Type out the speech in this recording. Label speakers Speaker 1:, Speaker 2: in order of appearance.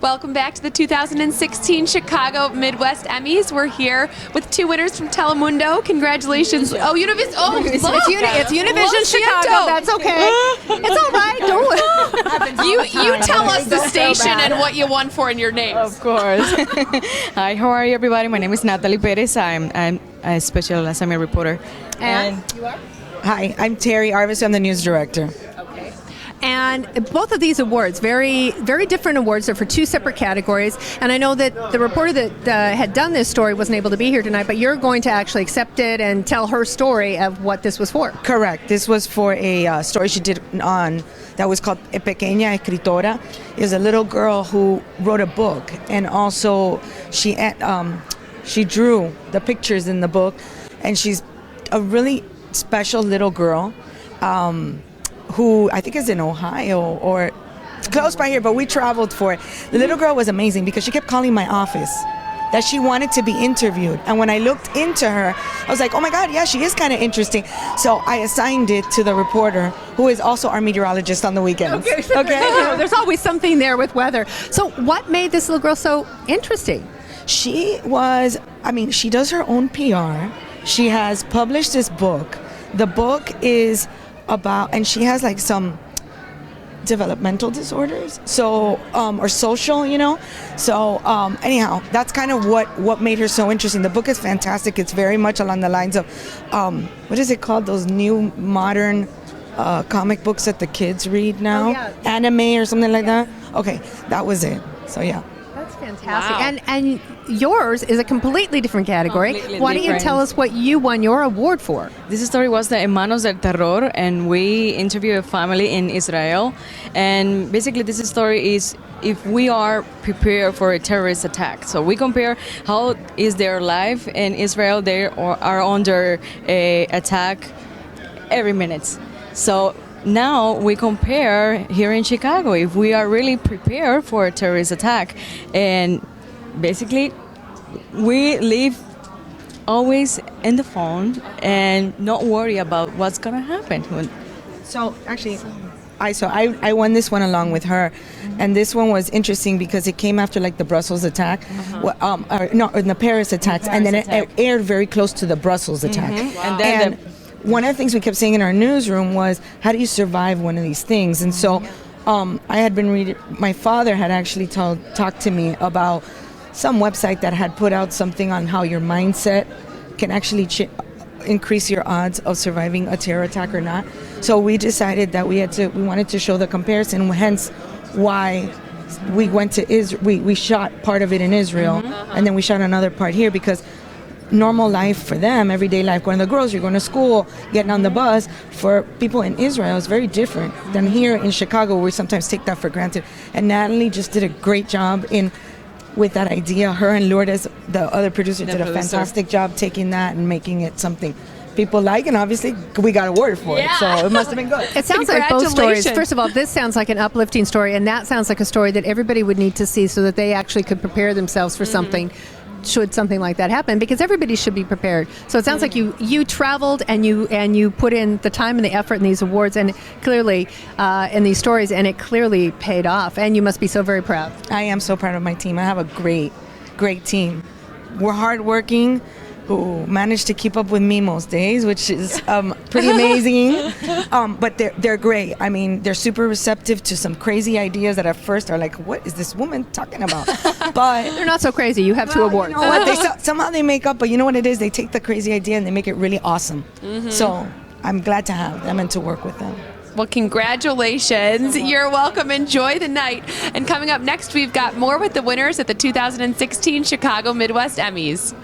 Speaker 1: Welcome back to the 2016 Chicago Midwest Emmys. We're here with two winners from Telemundo. Congratulations. Oh, Univision. Oh,
Speaker 2: It's Univision Chicago. That's okay. It's all right.
Speaker 1: You tell us the station and what you won for in your names.
Speaker 3: Of course. Hi, how are you, everybody? My name is Natalie Perez. I'm a special assignment reporter.
Speaker 2: And you are?
Speaker 4: Hi, I'm Teri, Arvesu. I'm the news director.
Speaker 2: Okay. And both of these awards, very, very different awards. They're for two separate categories. And I know that the reporter that had done this story wasn't able to be here tonight, but you're going to actually accept it and tell her story of what this was for.
Speaker 4: Correct. This was for a story she did on that was called Pequeña Escritora. It was a little girl who wrote a book, and also she drew the pictures in the book, and she's a really special little girl who I think is in Ohio or close by here, but we traveled for it. The little girl was amazing because she kept calling my office that she wanted to be interviewed. And when I looked into her, I was like, oh my God, yeah, she is kind of interesting. So I assigned it to the reporter, who is also our meteorologist on the weekends.
Speaker 2: Okay. There's always something there with weather. So what made this little girl so interesting?
Speaker 4: She does her own PR. She has published this book. The book is about, and she has like some developmental disorders, so or social, so anyhow, that's kind of what made her so interesting. The book is fantastic. It's very much along the lines of what is it called, those new modern comic books that the kids read now? Anime or something like that. Okay, that was it. So yeah,
Speaker 2: that's fantastic. Wow. And yours is a completely different category. Why don't you tell us what you won your award for?
Speaker 3: This story was the Hermanos del Terror, and we interviewed a family in Israel. And basically this story is if we are prepared for a terrorist attack. So we compare how is their life in Israel. They are under a attack every minute. So now we compare here in Chicago if we are really prepared for a terrorist attack. And basically, we live always in the phone and not worry about what's going to happen.
Speaker 4: So actually, I won this one along with her, and this one was interesting because it came after like the Brussels attack, the Paris attacks, and then it aired very close to the Brussels attack.
Speaker 3: Wow. And then
Speaker 4: one of the things we kept saying in our newsroom was, how do you survive one of these things? And so I had been reading, my father had actually talked to me about some website that had put out something on how your mindset can actually increase your odds of surviving a terror attack or not. So we decided that we wanted to show the comparison, hence why we went to we shot part of it in Israel, and then we shot another part here, because normal life for them, everyday life, going to the grocery, going to school, getting on the bus, for people in Israel is very different than here in Chicago, where we sometimes take that for granted. And Natalie just did a great job with that idea. Her and Lourdes, the other producer, did a fantastic job taking that and making it something people like, and obviously we got a award for it, so it must have been good.
Speaker 2: It sounds like both stories. First of all, this sounds like an uplifting story, and that sounds like a story that everybody would need to see so that they actually could prepare themselves for something, should something like that happen, because everybody should be prepared. So it sounds like you traveled and you put in the time and the effort in these awards, and clearly in these stories, and it clearly paid off, and you must be so very proud.
Speaker 4: I am so proud of my team. I have a great team. We're hardworking, who managed to keep up with me most days, which is pretty amazing. But they're great. I mean, they're super receptive to some crazy ideas that at first are like, what is this woman talking about? But
Speaker 2: they're not so crazy. You have two awards.
Speaker 4: You know what? Somehow they make up, but you know what it is? They take the crazy idea and they make it really awesome. So I'm glad to have them and to work with them.
Speaker 1: Well, congratulations. You're welcome. Enjoy the night. And coming up next, we've got more with the winners at the 2016 Chicago Midwest Emmys.